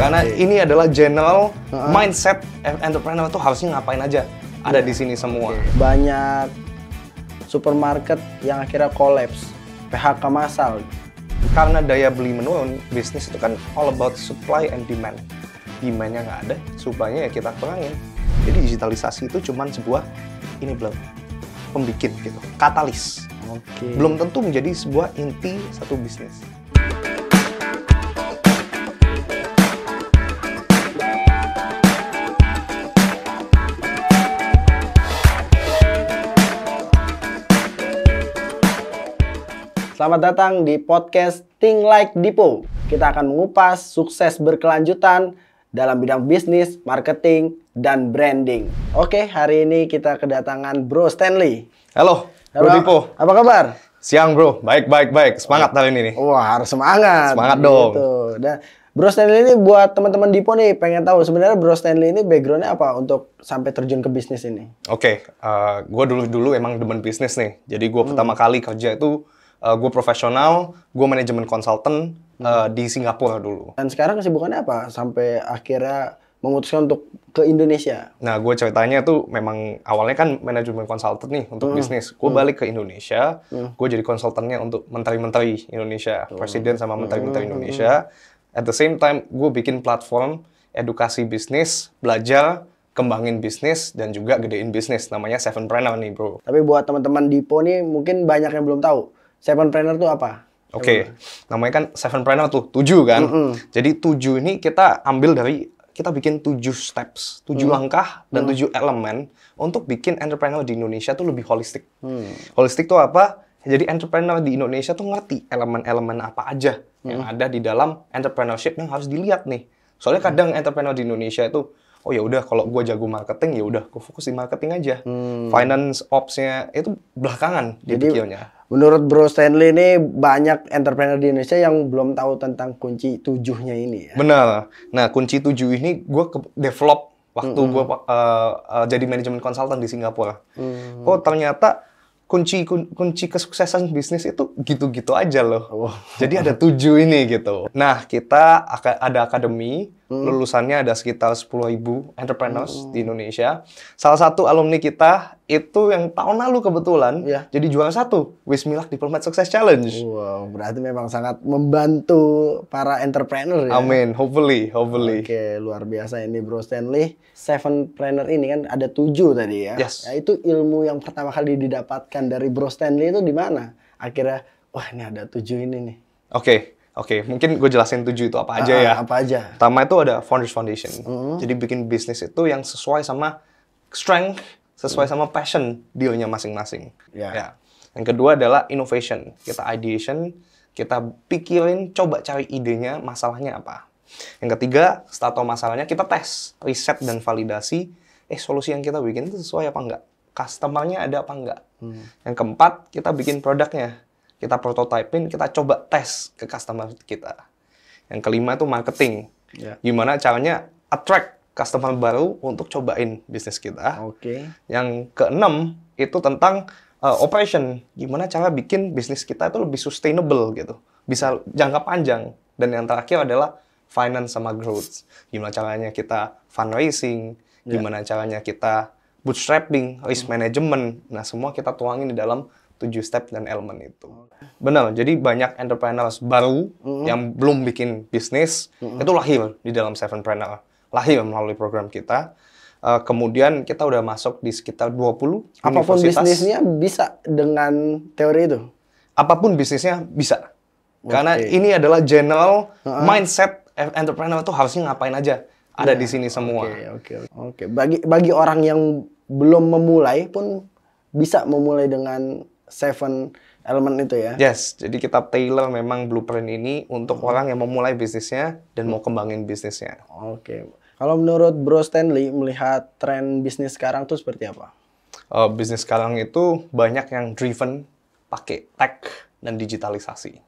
Karena ini adalah general mindset entrepreneur tuh harusnya ngapain aja. Ada di sini semua. Banyak supermarket yang akhirnya collapse, PHK massal. Karena daya beli menurun, bisnis itu kan all about supply and demand. Demand-nya nggak ada, supply-nya ya kita kurangin. Jadi digitalisasi itu cuman sebuah pembikin gitu, katalis. Belum tentu menjadi sebuah inti satu bisnis. Selamat datang di podcast Think Like Dipo. Kita akan mengupas sukses berkelanjutan dalam bidang bisnis, marketing, dan branding. Oke, hari ini kita kedatangan Bro Stanley. Halo, Bro Dipo. Apa kabar? Siang bro, baik. Semangat hari ini nih. Wah, harus semangat. Semangat dong. Gitu. Dan Bro Stanley ini buat teman-teman Dipo nih, pengen tahu sebenarnya Bro Stanley ini background-nya apa untuk sampai terjun ke bisnis ini? Oke, gue dulu emang demen bisnis nih. Jadi gue pertama kali kerja itu, gue profesional, gue manajemen konsultan di Singapura dulu. Dan sekarang kesibukannya apa sampai akhirnya memutuskan untuk ke Indonesia? Nah, gue ceritanya tuh memang awalnya kan manajemen konsultan nih untuk bisnis. Gue balik ke Indonesia, gue jadi konsultannya untuk menteri-menteri Indonesia, presiden sama menteri-menteri Indonesia. At the same time, gue bikin platform edukasi bisnis, belajar, kembangin bisnis, dan juga gedein bisnis. Namanya Sevenpreneur nih, bro. Tapi buat teman-teman Dipo nih, mungkin banyak yang belum tahu. Sevenpreneur itu apa? Oke, namanya kan Sevenpreneur tuh, 7 kan? Jadi 7 ini kita ambil dari, kita bikin 7 steps, 7 langkah, dan 7 elemen untuk bikin entrepreneur di Indonesia tuh lebih holistik. Holistik tuh apa? Jadi entrepreneur di Indonesia tuh ngerti elemen-elemen apa aja yang ada di dalam entrepreneurship yang harus dilihat nih. Soalnya kadang entrepreneur di Indonesia itu, oh ya udah kalau gue jago marketing ya udah gue fokus di marketing aja. Finance ops-nya itu belakangan dipikirnya. Menurut Bro Stanley ini banyak entrepreneur di Indonesia yang belum tahu tentang kunci 7-nya ini ya. Benar. Nah, kunci 7 ini gue develop waktu gue jadi manajemen konsultan di Singapura. Oh, ternyata kunci kesuksesan bisnis itu gitu-gitu aja loh. Jadi ada 7 ini gitu. Nah, kita ada akademi, lulusannya ada sekitar 10.000 entrepreneurs di Indonesia. Salah satu alumni kita itu yang tahun lalu kebetulan jadi juara 1 Wismilak Diplomat Success Challenge. Wow, berarti memang sangat membantu para entrepreneur ya. Amin, hopefully. Oke, luar biasa ini Bro Stanley. Sevenpreneur ini kan ada 7 tadi ya. Yes. Nah, itu ilmu yang pertama kali didapatkan dari Bro Stanley itu di mana? Akhirnya, wah ini ada 7 ini nih. Oke. Mungkin gue jelasin 7 itu apa aja ya. Apa aja? Pertama itu ada Founders Foundation. Jadi bikin bisnis itu yang sesuai sama strength, sesuai sama passion dealnya masing-masing. Ya. Yang kedua adalah innovation. Kita ideation, kita pikirin, coba cari idenya, masalahnya apa. Yang ketiga, setelah tahu masalahnya, kita tes, riset dan validasi, solusi yang kita bikin itu sesuai apa enggak? Customer-nya ada apa enggak? Yang keempat, kita bikin produknya. Kita prototyping, kita coba tes ke customer kita. Yang kelima itu marketing. Gimana caranya attract customer baru untuk cobain bisnis kita. Yang keenam itu tentang operation. Gimana cara bikin bisnis kita itu lebih sustainable gitu. Bisa jangka panjang. Dan yang terakhir adalah finance sama growth. Gimana caranya kita fundraising. Gimana caranya kita bootstrapping, risk management. Nah, semua kita tuangin di dalam 7 step dan elemen itu. Benar, jadi banyak entrepreneurs baru yang belum bikin bisnis, itu lahir di dalam Sevenpreneur. Lahir melalui program kita. Kemudian kita udah masuk di sekitar 20 apapun universitas. bisnisnya bisa dengan teori itu? Apapun bisnisnya bisa. Karena ini adalah general mindset entrepreneur itu harusnya ngapain aja. Ada di sini semua. Oke. Bagi orang yang belum memulai pun bisa memulai dengan 7 elemen itu ya? Yes, jadi kita tailor memang blueprint ini untuk orang yang mau mulai bisnisnya dan mau kembangin bisnisnya. Oke. Kalau menurut Bro Stanley, melihat tren bisnis sekarang tuh seperti apa? Bisnis sekarang itu banyak yang driven pakai tech dan digitalisasi.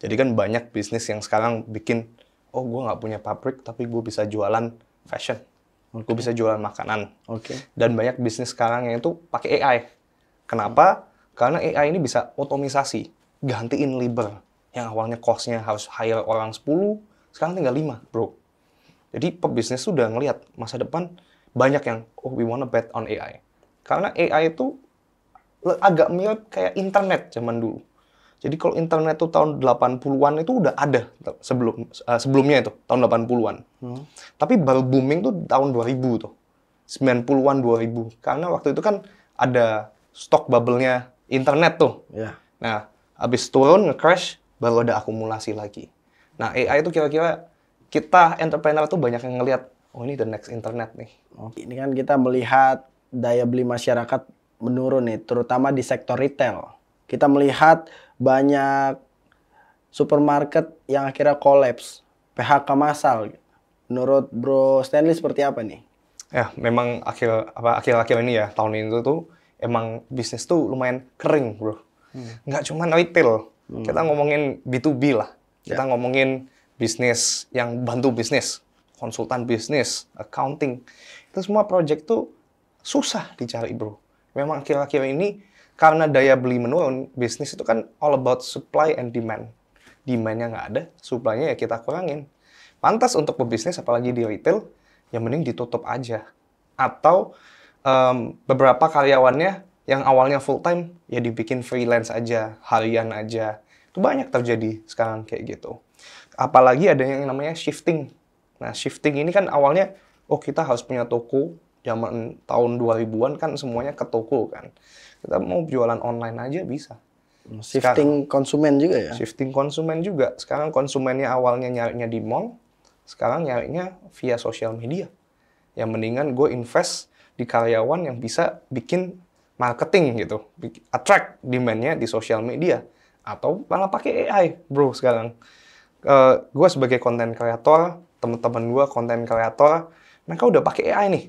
Jadi kan banyak bisnis yang sekarang bikin, oh gue nggak punya pabrik tapi gue bisa jualan fashion. Gue bisa jualan makanan. Dan banyak bisnis sekarang yang itu pakai AI. Kenapa? Karena AI ini bisa otomisasi, gantiin labor. Yang awalnya cost-nya harus hire orang 10, sekarang tinggal 5, bro. Jadi pebisnis sudah ngelihat masa depan banyak yang we wanna bet on AI. Karena AI itu agak mirip kayak internet zaman dulu. Jadi kalau internet tuh tahun 80-an itu udah ada sebelumnya itu tahun 80-an. Tapi baru booming tuh tahun 2000 tuh. 90-an 2000. Karena waktu itu kan ada stok bubble-nya internet tuh. Yeah. Nah, habis turun nge-crash baru ada akumulasi lagi. Nah, AI itu kira-kira kita entrepreneur tuh banyak yang ngelihat, oh ini the next internet nih. Ini kan kita melihat daya beli masyarakat menurun nih, terutama di sektor retail. Kita melihat banyak supermarket yang akhirnya kolaps, PHK massal. Menurut Bro Stanley seperti apa nih? Ya, memang akhir-akhir ini ya, tahun ini tuh emang bisnis tuh lumayan kering, bro. Nggak cuma retail, kita ngomongin B2B lah. Kita ngomongin bisnis yang bantu bisnis, konsultan bisnis, accounting. Itu semua project tuh susah dicari, bro. Memang akhir-akhir ini, karena daya beli menurun, bisnis itu kan all about supply and demand. Demand-nya nggak ada, supply-nya ya kita kurangin. Pantas untuk pebisnis, apalagi di retail, yang mending ditutup aja. Atau beberapa karyawannya yang awalnya full time, ya dibikin freelance aja, harian aja. Itu banyak terjadi sekarang kayak gitu. Apalagi ada yang namanya shifting. Nah, shifting ini kan awalnya, oh kita harus punya toko, zaman tahun 2000-an kan semuanya ke toko kan. Kita mau jualan online aja bisa. Shifting konsumen juga ya? Shifting konsumen juga. Sekarang konsumennya awalnya nyarinya di mall, sekarang nyarinya via sosial media. Yang mendingan gue invest di karyawan yang bisa bikin marketing gitu. Attract demand-nya di sosial media. Atau malah pakai AI, bro, sekarang. Gue sebagai content creator, teman-teman gue content creator, mereka udah pakai AI nih.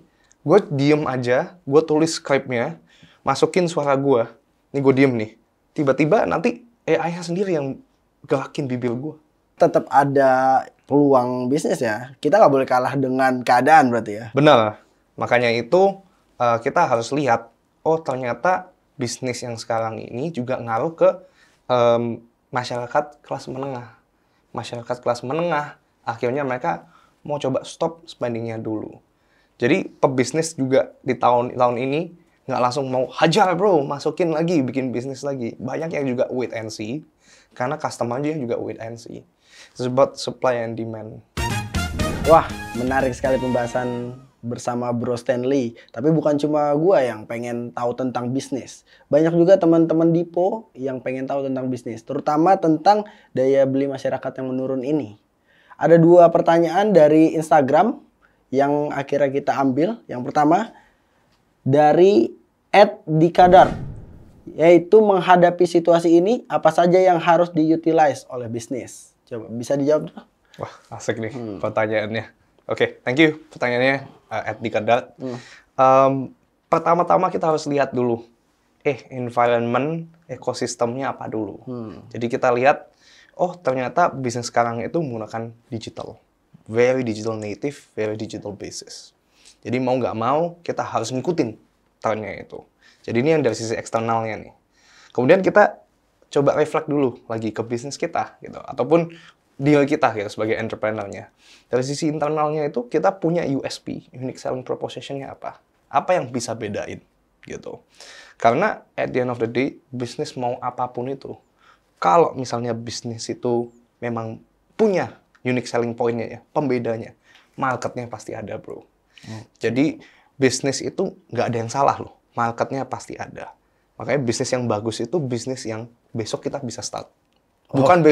Gue diem aja, gue tulis script-nya, masukin suara gue. Nih gue diem nih. Tiba-tiba nanti AI-nya sendiri yang gerakin bibir gue. Tetap ada peluang bisnis ya. Kita nggak boleh kalah dengan keadaan berarti ya. Benar. Makanya itu kita harus lihat, oh ternyata bisnis yang sekarang ini juga ngaruh ke masyarakat kelas menengah. Masyarakat kelas menengah, akhirnya mereka mau coba stop spending-nya dulu. Jadi pebisnis juga di tahun ini nggak langsung mau hajar bro, masukin lagi, bikin bisnis lagi. Banyak yang juga wait and see, karena customer aja juga wait and see. It's about supply and demand. Wah, menarik sekali pembahasan bersama Bro Stanley. Tapi bukan cuma gua yang pengen tahu tentang bisnis. Banyak juga teman-teman Dipo yang pengen tahu tentang bisnis. Terutama tentang daya beli masyarakat yang menurun ini. Ada 2 pertanyaan dari Instagram yang akhirnya kita ambil. Yang pertama, dari @dikadar. Yaitu menghadapi situasi ini, apa saja yang harus diutilize oleh bisnis? Coba, bisa dijawab dulu? Wah, asik nih pertanyaannya. Oke, thank you pertanyaannya @dikadar. Pertama-tama kita harus lihat dulu, environment, ekosistemnya apa dulu. Jadi kita lihat, oh ternyata bisnis sekarang itu menggunakan digital. Very digital native, very digital basis. Jadi mau nggak mau, kita harus ngikutin trennya itu. Jadi ini yang dari sisi eksternalnya nih. Kemudian kita coba reflect dulu lagi ke bisnis kita, gitu. Ataupun deal kita gitu, sebagai entrepreneur-nya. Dari sisi internalnya itu kita punya USP, unique selling proposition-nya apa? Apa yang bisa bedain gitu. Karena at the end of the day, bisnis mau apapun itu, kalau misalnya bisnis itu memang punya unique selling point-nya ya, pembedanya, marketnya pasti ada, bro. Jadi bisnis itu nggak ada yang salah loh, marketnya pasti ada. Makanya bisnis yang bagus itu bisnis yang besok kita bisa start. Bukan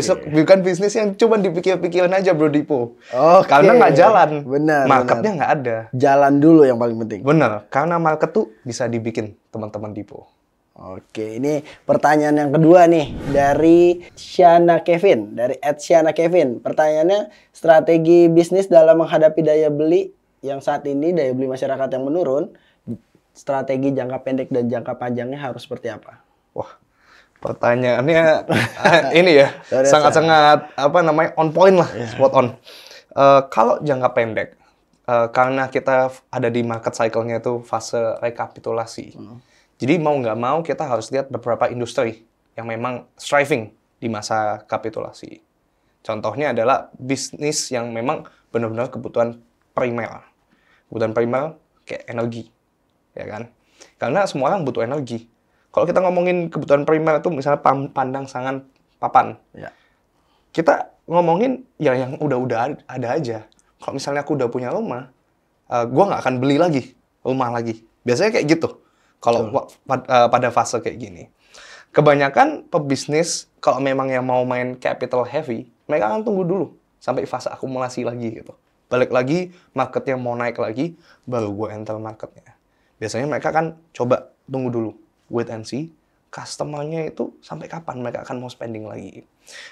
bisnis yang cuma dipikir-pikirin aja, Bro Dipo. Karena nggak jalan. Benar. Marketnya nggak ada. Jalan dulu yang paling penting. Benar. Karena market tuh bisa dibikin teman-teman Dipo. Oke, ini pertanyaan yang kedua nih dari Shana Kevin, dari @Shana Kevin. Pertanyaannya, strategi bisnis dalam menghadapi daya beli yang saat ini, daya beli masyarakat yang menurun, strategi jangka pendek dan jangka panjangnya harus seperti apa? Wah, pertanyaannya ini ya, sangat-sangat on point lah, spot on. Kalau jangka pendek, karena kita ada di market cycle-nya itu fase rekapitulasi. Jadi mau nggak mau kita harus lihat beberapa industri yang memang striving di masa kapitulasi. Contohnya adalah bisnis yang memang benar-benar kebutuhan primer. Kebutuhan primer kayak energi, ya kan? Karena semua orang butuh energi. Kalau kita ngomongin kebutuhan primer itu misalnya pandang, sangan, papan. Ya. Kita ngomongin ya yang udah ada aja. Kalau misalnya aku udah punya rumah, gue nggak akan beli lagi rumah lagi. Biasanya kayak gitu. Kalau pada fase kayak gini. Kebanyakan pebisnis, kalau memang yang mau main capital heavy, mereka akan tunggu dulu sampai fase akumulasi lagi gitu. Balik lagi, marketnya mau naik lagi, baru gue enter marketnya. Biasanya mereka kan coba tunggu dulu, wait and see, customer-nya itu sampai kapan mereka akan mau spending lagi.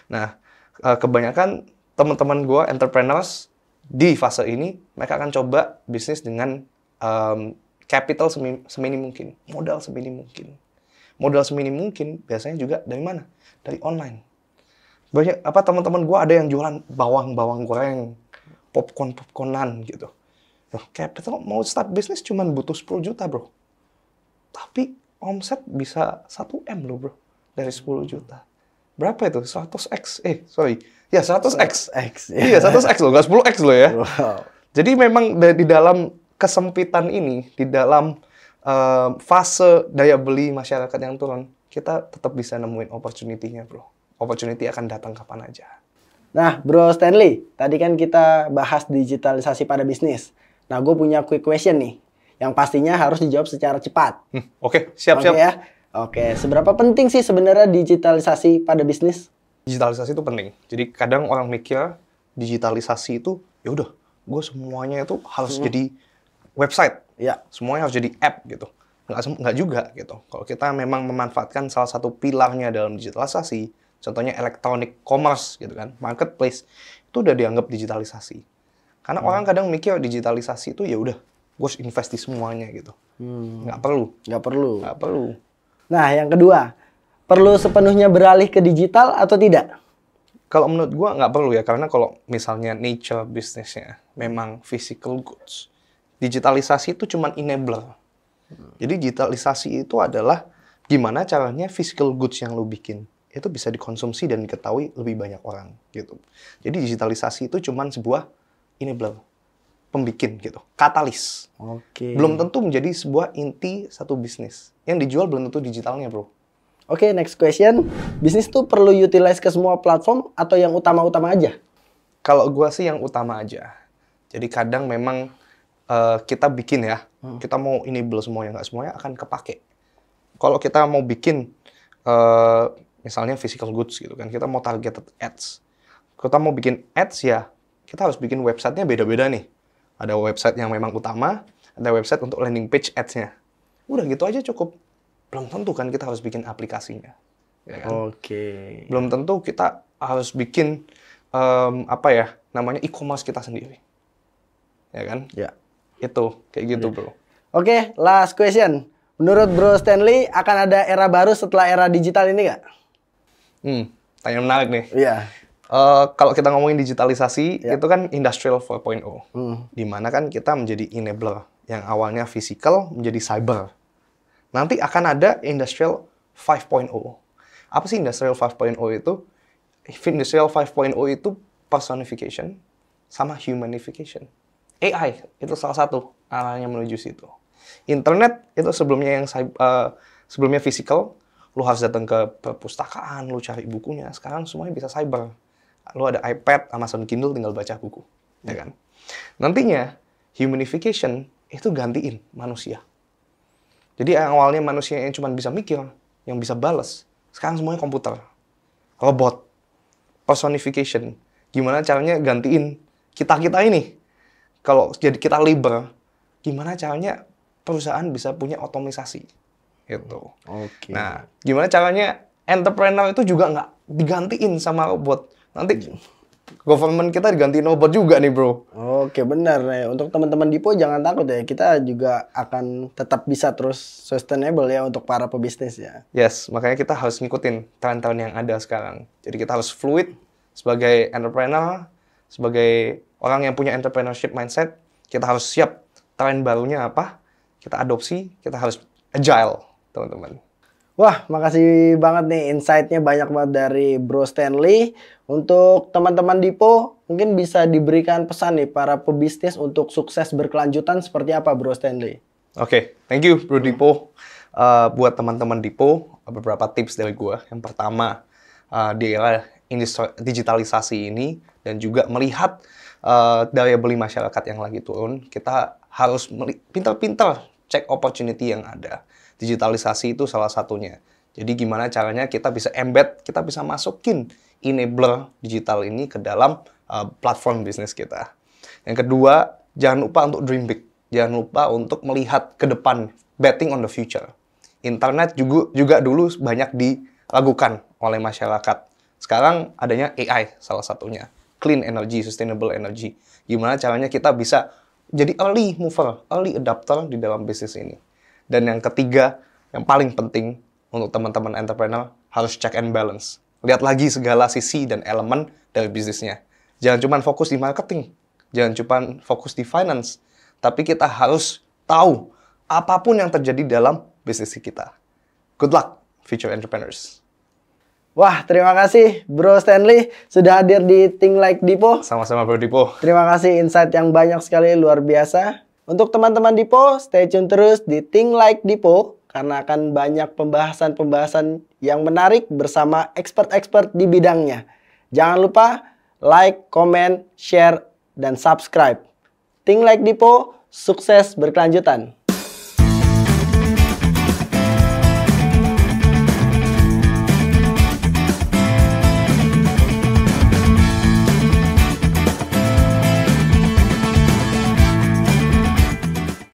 Nah, kebanyakan teman-teman gue, entrepreneurs, di fase ini, mereka akan coba bisnis dengan capital seminim mungkin, modal seminim mungkin. Modal seminim mungkin biasanya juga dari mana? Dari online. Banyak teman-teman gue ada yang jualan bawang goreng, popcornan gitu. Loh, capital mau start bisnis cuma butuh 10 juta, bro. Tapi omset bisa 1M loh, bro. Dari 10 juta. Berapa itu? 100x. Ya 100x. Iya, 100x loh, nggak 10x loh ya. Wow. Jadi memang di dalam kesempitan ini, di dalam fase daya beli masyarakat yang turun, kita tetap bisa nemuin opportunity-nya, bro. Opportunity akan datang kapan aja. Nah, Bro Stanley, tadi kan kita bahas digitalisasi pada bisnis. Nah, gue punya quick question nih, yang pastinya harus dijawab secara cepat. Oke, siap. Ya? Oke, seberapa penting sih sebenarnya digitalisasi pada bisnis? Digitalisasi itu penting. Jadi kadang orang mikir digitalisasi itu, ya udah, gue semuanya itu harus jadi website. Ya. Semuanya harus jadi app gitu. Nggak juga gitu. Kalau kita memang memanfaatkan salah satu pilarnya dalam digitalisasi, contohnya electronic commerce gitu kan, marketplace, itu udah dianggap digitalisasi. Karena orang kadang mikir digitalisasi itu ya udah, gue harus invest di semuanya gitu. Nggak perlu. Nah, yang kedua, perlu sepenuhnya beralih ke digital atau tidak? Kalau menurut gue nggak perlu ya, karena kalau misalnya nature bisnisnya memang physical goods, digitalisasi itu cuma enabler. Jadi digitalisasi itu adalah gimana caranya physical goods yang lo bikin itu bisa dikonsumsi dan diketahui lebih banyak orang gitu. Jadi digitalisasi itu cuma sebuah enabler, pembikin gitu, katalis. Oke. Belum tentu menjadi sebuah inti satu bisnis. Yang dijual belum tentu digitalnya, bro. Oke, next question. Bisnis tuh perlu utilize ke semua platform atau yang utama-utama aja? Kalau gua sih yang utama aja. Jadi kadang memang kita bikin ya, kita mau enable semuanya, nggak semuanya akan kepake. Kalau kita mau bikin, misalnya physical goods gitu kan, kita mau targeted ads. Kita mau bikin ads ya, kita harus bikin websitenya beda-beda nih. Ada website yang memang utama, ada website untuk landing page ads-nya. Udah gitu aja cukup. Belum tentu kan kita harus bikin aplikasinya. Ya kan? Oke. Belum tentu kita harus bikin, namanya e-commerce kita sendiri. Ya kan? Ya. Itu, kayak gitu, bro. Oke, last question. Menurut Bro Stanley, akan ada era baru setelah era digital ini nggak? Tanya menarik nih. Iya. Kalau kita ngomongin digitalisasi, itu kan Industrial 4.0. Di mana kan kita menjadi enabler. Yang awalnya physical menjadi cyber. Nanti akan ada Industrial 5.0. Apa sih Industrial 5.0 itu? Industrial 5.0 itu personification sama humanification. AI itu salah satu arahnya menuju situ. Internet itu sebelumnya sebelumnya physical, lu harus datang ke perpustakaan, lu cari bukunya. Sekarang semuanya bisa cyber. Lu ada iPad, Amazon Kindle, tinggal baca buku, ya kan? Nantinya humanification itu gantiin manusia. Jadi yang awalnya manusia yang cuma bisa mikir, yang bisa balas, sekarang semuanya komputer, robot, personification. Gimana caranya gantiin kita ini? Kalau jadi kita labor, gimana caranya perusahaan bisa punya otomisasi? Gitu. Oke. Nah, gimana caranya entrepreneur itu juga nggak digantiin sama robot? Nanti government kita digantiin robot juga nih, bro. Oke, benar. Untuk teman-teman Dipo jangan takut ya. Kita juga akan tetap bisa terus sustainable ya untuk para pebisnis ya. Yes, makanya kita harus ngikutin tren-tren yang ada sekarang. Jadi kita harus fluid sebagai entrepreneur, sebagai orang yang punya entrepreneurship mindset, kita harus siap tren barunya apa, kita adopsi, kita harus agile, teman-teman. Wah, makasih banget nih insight-nya banyak banget dari Bro Stanley. Untuk teman-teman Dipo, mungkin bisa diberikan pesan nih para pebisnis untuk sukses berkelanjutan seperti apa Bro Stanley? Oke, thank you Bro Dipo. Buat teman-teman Dipo, beberapa tips dari gua. Yang pertama, di era digitalisasi ini dan juga melihat daya beli masyarakat yang lagi turun, kita harus pintar-pintar cek opportunity yang ada. Digitalisasi itu salah satunya. Jadi gimana caranya kita bisa embed, kita bisa masukin enabler digital ini ke dalam platform bisnis kita. Yang kedua, jangan lupa untuk dream big. Jangan lupa untuk melihat ke depan, betting on the future. Internet juga dulu banyak dilakukan oleh masyarakat. Sekarang adanya AI salah satunya. Clean energy, sustainable energy. Gimana caranya kita bisa jadi early mover, early adapter di dalam bisnis ini. Dan yang ketiga, yang paling penting untuk teman-teman entrepreneur, harus check and balance. Lihat lagi segala sisi dan elemen dari bisnisnya. Jangan cuma fokus di marketing, jangan cuma fokus di finance, tapi kita harus tahu apapun yang terjadi dalam bisnis kita. Good luck, future entrepreneurs. Wah, terima kasih Bro Stanley sudah hadir di Think Like Dipo. Sama-sama Bro Dipo. Terima kasih insight yang banyak sekali, luar biasa. Untuk teman-teman Dipo, stay tune terus di Think Like Dipo karena akan banyak pembahasan-pembahasan yang menarik bersama expert-expert di bidangnya. Jangan lupa like, comment, share, dan subscribe. Think Like Dipo, sukses berkelanjutan.